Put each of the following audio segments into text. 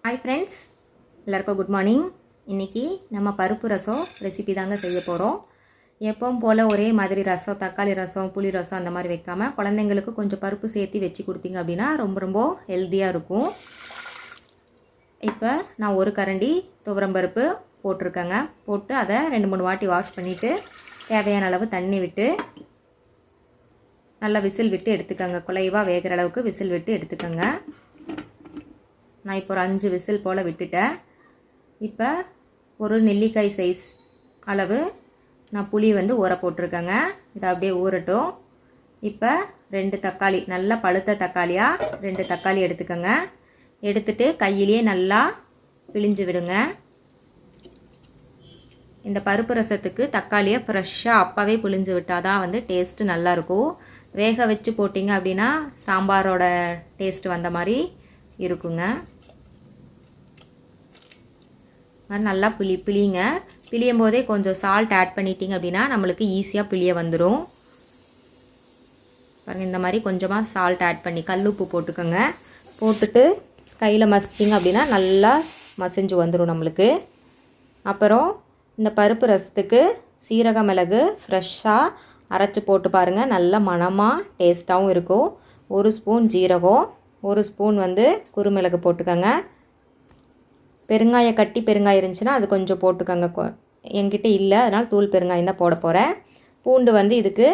Hi friends, எல்லாருக்கும் good morning. இன்றைக்கி நம்ம பருப்பு ரசம் ரெசிபி தாங்க செய்ய போகிறோம். எப்பவும் போல் ஒரே மாதிரி ரசம், தக்காளி ரசம், புளி ரசம் அந்த மாதிரி வைக்காமல் குழந்தைங்களுக்கு கொஞ்சம் பருப்பு சேர்த்து வச்சு கொடுத்தீங்க அப்படின்னா ரொம்ப ஹெல்த்தியாக இருக்கும். இப்போ நான் ஒரு கரண்டி துவரம்பருப்பு போட்டிருக்கேங்க. போட்டு அதை 2-3 வாட்டி வாஷ் பண்ணிவிட்டு தேவையான அளவு தண்ணி விட்டு நல்லா விசில் விட்டு எடுத்துக்கோங்க. குலைவாக வேகிற அளவுக்கு விசில் விட்டு எடுத்துக்கோங்க. நான் இப்போ ஒரு 5 விசில் போல் விட்டுட்டேன். இப்போ ஒரு நெல்லிக்காய் சைஸ் அளவு நான் புளி ஊற போட்டிருக்கேங்க. இதை அப்படியே ஊறட்டும். இப்போ 2 தக்காளி, நல்லா பழுத்த தக்காளியாக 2 தக்காளி எடுத்துக்கோங்க. எடுத்துட்டு கையிலேயே நல்லா பிழிஞ்சு விடுங்க. இந்த பருப்பு ரசத்துக்கு தக்காளியை ஃப்ரெஷ்ஷாக அப்போவே பிழிஞ்சு விட்டால் தான் டேஸ்ட்டு நல்லாயிருக்கும். வேக வச்சு போட்டிங்க அப்படின்னா சாம்பாரோட டேஸ்ட் வந்த மாதிரி இருக்குங்க. நல்லா பிழிங்க. பிழியும் போதே கொஞ்சம் சால்ட் ஆட் பண்ணிட்டீங்க அப்படின்னா நம்மளுக்கு ஈஸியாக பிழிய வந்துடும். பாருங்கள், இந்த மாதிரி கொஞ்சமாக சால்ட் ஆட் பண்ணி கல்லுப்பு போட்டுக்கோங்க. போட்டுட்டு கையில் மசிச்சிங்க அப்படின்னா நல்லா மசிஞ்சு வந்துடும் நம்மளுக்கு. அப்புறம் இந்த பருப்பு ரசத்துக்கு சீரக மிளகு ஃப்ரெஷ்ஷாக அரைச்சி போட்டு பாருங்கள். நல்ல மணமாக டேஸ்ட்டாகவும் இருக்கும். 1 ஸ்பூன் ஜீரகம், 1 ஸ்பூன் குருமிளகு போட்டுக்கோங்க. பெருங்காயம், கட்டி பெருங்காயம் இருந்துச்சுன்னா அது கொஞ்சம் போட்டுக்கோங்க. என்கிட்ட இல்லை, அதனால் தூள் பெருங்காயம் தான் போட போகிறேன். பூண்டு இதுக்கு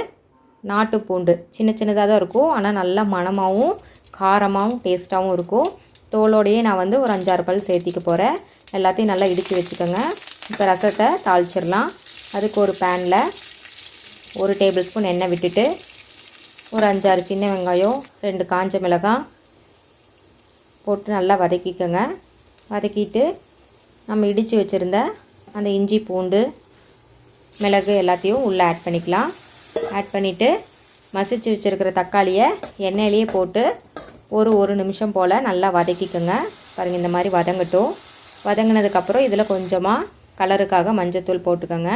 நாட்டு பூண்டு சின்னதாக தான் இருக்கும். ஆனால் நல்லா மணமாகவும் காரமாகவும் டேஸ்ட்டாகவும் இருக்கும். தோலோடையே நான் ஒரு 5-6 பல் சேர்த்திக்க போகிறேன். எல்லாத்தையும் நல்லா இடித்து வச்சுக்கோங்க. இப்போ ரசத்தை தாளிச்சிடலாம். அதுக்கு ஒரு பேனில் 1 டேபிள் ஸ்பூன் எண்ணெய் விட்டுட்டு ஒரு 5-6 சின்ன வெங்காயம், 2 காஞ்ச மிளகாய் போட்டு நல்லா வதக்கிக்கோங்க. வதக்கிட்டு நம்ம இடித்து வச்சுருந்த அந்த இஞ்சி, பூண்டு, மிளகு எல்லாத்தையும் உள்ளே ஆட் பண்ணிக்கலாம். ஆட் பண்ணிவிட்டு மசிச்சு வச்சுருக்கிற தக்காளியை எண்ணெயிலேயே போட்டு ஒரு நிமிஷம் போல் நல்லா வதக்கிக்கோங்க. பாருங்கள், இந்த மாதிரி வதங்கட்டும். வதங்கினதுக்கப்புறம் இதில் கொஞ்சமாக கலருக்காக மஞ்சத்தூள் போட்டுக்கோங்க.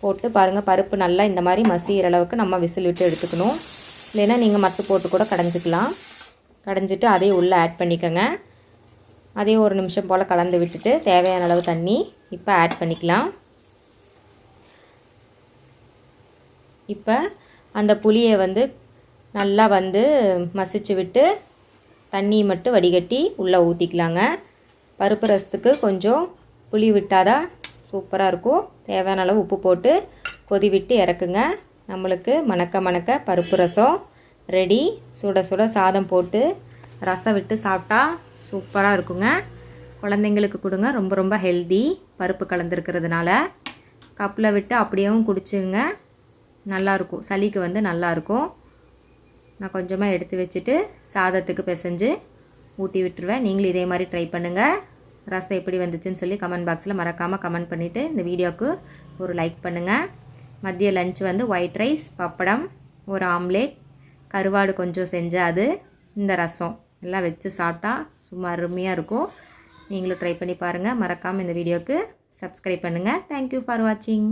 போட்டு பாருங்கள், பருப்பு நல்லா இந்த மாதிரி மசிகிற அளவுக்கு நம்ம விசில் விட்டு எடுத்துக்கணும். இல்லைன்னா நீங்கள் மத்து போட்டு கூட கடைஞ்சிக்கலாம். கடைஞ்சிட்டு அதையும் உள்ளே ஆட் பண்ணிக்கோங்க. அதையும் 1 நிமிஷம் போல் கலந்து விட்டுட்டு தேவையான அளவு தண்ணி இப்போ ஆட் பண்ணிக்கலாம். இப்போ அந்த புளியை நல்லா மசிச்சு விட்டு தண்ணி மட்டும் வடிகட்டி உள்ளே ஊற்றிக்கலாங்க. பருப்பு ரசத்துக்கு கொஞ்சம் புளி விட்டாதான் சூப்பராக இருக்கும். தேவையான அளவு உப்பு போட்டு கொதி விட்டு இறக்குங்க. நம்மளுக்கு மணக்க பருப்பு ரசம் ரெடி. சுட சுட சாதம் போட்டு ரசம் விட்டு சாப்பிட்டா சூப்பராக இருக்குங்க. குழந்தைங்களுக்கு கொடுங்க, ரொம்ப ஹெல்தி. பருப்பு கலந்துருக்கிறதுனால கப்பில் விட்டு அப்படியேவும் குடிச்சுங்க, நல்லாயிருக்கும். சளிக்கு நல்லாயிருக்கும். நான் கொஞ்சமாக எடுத்து வச்சுட்டு சாதத்துக்கு பிசைஞ்சு ஊட்டி விட்டுருவேன். நீங்களும் இதே மாதிரி ட்ரை பண்ணுங்கள். ரசம் எப்படி வந்துச்சுன்னு சொல்லி கமெண்ட் பாக்ஸில் மறக்காமல் கமெண்ட் பண்ணிவிட்டு இந்த வீடியோவுக்கு ஒரு லைக் பண்ணுங்கள். மதிய லஞ்ச் ஒயிட் ரைஸ், பப்படம், ஒரு ஆம்லேட், கருவாடு கொஞ்சம் செஞ்சேன், அது, இந்த ரசம் எல்லாம் வச்சு சாப்பிட்டா சும்மா அருமையாக இருக்கும். நீங்களும் ட்ரை பண்ணி பாருங்கள். மறக்காமல் இந்த வீடியோவுக்கு சப்ஸ்கிரைப் பண்ணுங்கள். தேங்க்யூ ஃபார் வாட்சிங்.